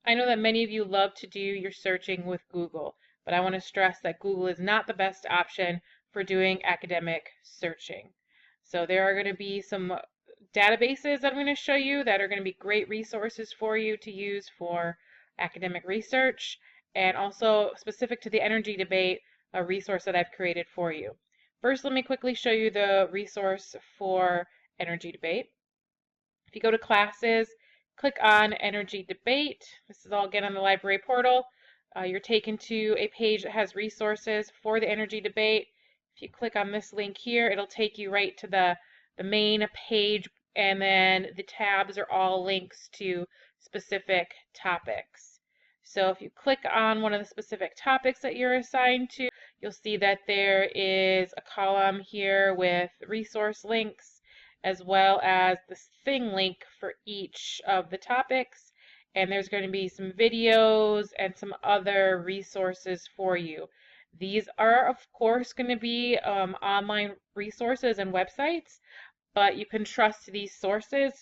I know that many of you love to do your searching with Google, but I want to stress that Google is not the best option for doing academic searching. So there are going to be some databases that I'm going to show you that are going to be great resources for you to use for academic research, and also specific to the energy debate, a resource that I've created for you. First, let me quickly show you the resource for energy debate. If you go to classes, click on energy debate. This is all again on the library portal. You're taken to a page that has resources for the energy debate. If you click on this link here, it'll take you right to the main page, and then the tabs are all links to specific topics. So if you click on one of the specific topics that you're assigned to, you'll see that there is a column here with resource links, as well as the thing link for each of the topics. And there's going to be some videos and some other resources for you. These are, of course, going to be online resources and websites, but you can trust these sources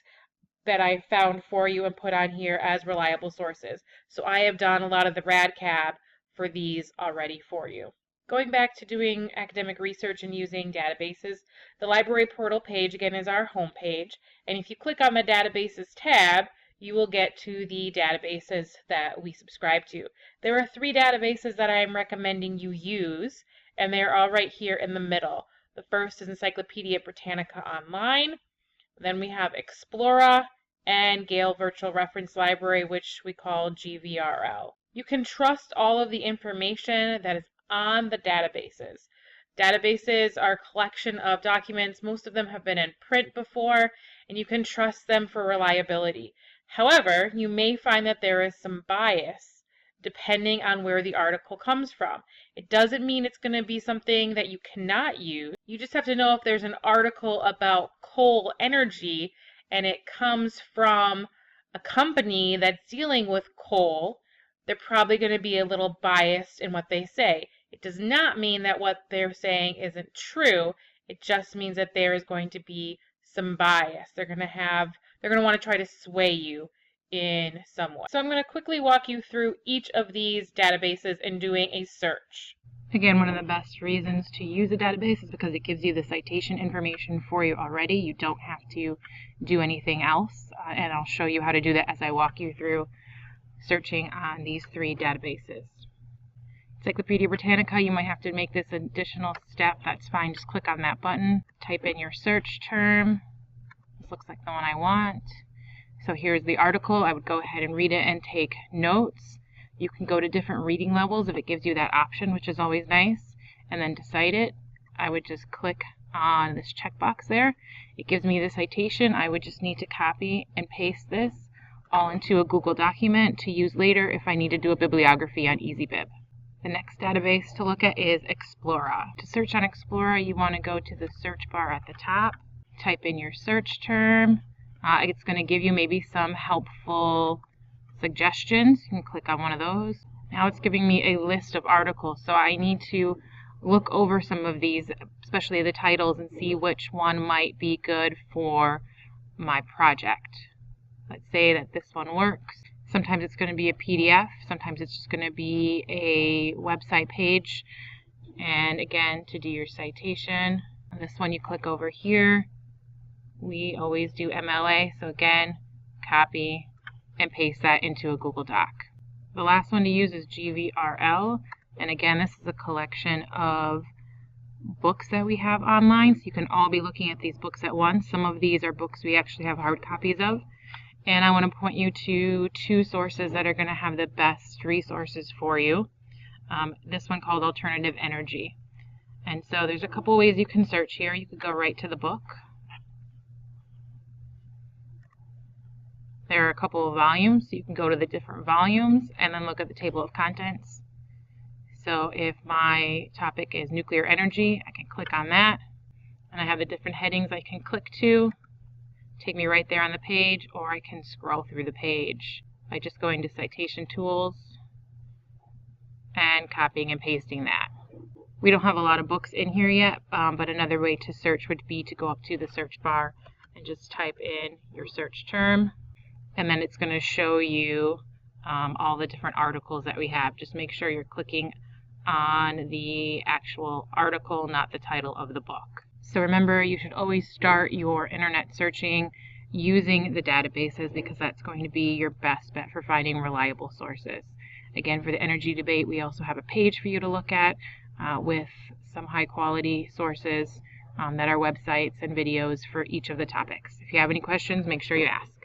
that I found for you and put on here as reliable sources. So I have done a lot of the RADCAB for these already for you. Going back to doing academic research and using databases, the library portal page again is our home page, and if you click on the databases tab, you will get to the databases that we subscribe to. There are 3 databases that I am recommending you use, and they're all right here in the middle. The first is Encyclopedia Britannica Online. Then we have Explora and Gale Virtual Reference Library, which we call GVRL. You can trust all of the information that is on the databases. Databases are a collection of documents. Most of them have been in print before, and you can trust them for reliability. However, you may find that there is some bias depending on where the article comes from. It doesn't mean it's going to be something that you cannot use. You just have to know if there's an article about coal energy and it comes from a company that's dealing with coal, they're probably going to be a little biased in what they say. It does not mean that what they're saying isn't true. It just means that there is going to be some bias. They're going to want to try to sway you in some way. So I'm going to quickly walk you through each of these databases and doing a search. Again, one of the best reasons to use a database is because it gives you the citation information for you already. You don't have to do anything else, and I'll show you how to do that as I walk you through searching on these 3 databases. Encyclopedia Britannica, you might have to make this additional step. That's fine. Just click on that button, type in your search term. This looks like the one I want. So here's the article. I would go ahead and read it and take notes. You can go to different reading levels if it gives you that option, which is always nice, and then to cite it. I would just click on this checkbox there. It gives me the citation. I would just need to copy and paste this all into a Google document to use later if I need to do a bibliography on EasyBib. The next database to look at is Explora. To search on Explora, you want to go to the search bar at the top, type in your search term. It's going to give you maybe some helpful suggestions. You can click on one of those. Now it's giving me a list of articles, so I need to look over some of these, especially the titles, and see which one might be good for my project. Let's say that this one works. Sometimes it's going to be a PDF, sometimes it's just going to be a website page. And again, to do your citation, this one you click over here. We always do MLA, so again, copy and paste that into a Google Doc. The last one to use is GVRL, and again, this is a collection of books that we have online, so you can all be looking at these books at once. Some of these are books we actually have hard copies of, and I want to point you to 2 sources that are going to have the best resources for you. This one called Alternative Energy. And so there's a couple ways you can search here. You could go right to the book. There are a couple of volumes, so you can go to the different volumes and then look at the table of contents. So if my topic is nuclear energy, I can click on that, and I have the different headings I can click to, take me right there on the page, or I can scroll through the page by just going to Citation Tools and copying and pasting that. We don't have a lot of books in here yet, but another way to search would be to go up to the search bar and just type in your search term. And then it's going to show you all the different articles that we have. Just make sure you're clicking on the actual article, not the title of the book. So remember, you should always start your internet searching using the databases, because that's going to be your best bet for finding reliable sources. Again, for the energy debate, we also have a page for you to look at with some high quality sources that are websites and videos for each of the topics. If you have any questions, make sure you ask.